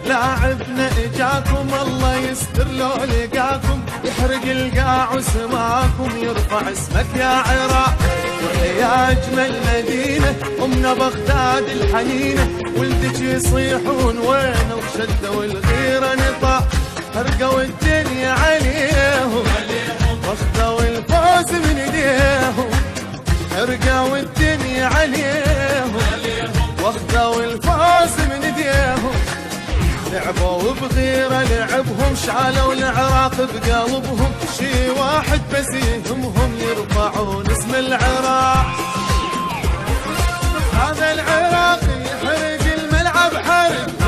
لاعبنا اجاكم الله يستر لو لقاكم، يحرق القاع وسماكم، يرفع اسمك يا عراق. يا اجمل مدينه امنا بغداد الحنينه، ولدك يصيحون وينه وشدوا الغيره نطاق، حرقوا الدنيا عليهم واخذوا الفوز من ايديهم، حرقوا الدنيا عليهم واخذوا الفوز من ايديهم. لعبوا بغيرة لعبهم، شعلوا العراق بقلبهم، شي واحد بس يهمهم يرفعون اسم العراق. هذا العراق يحرق الملعب حرق،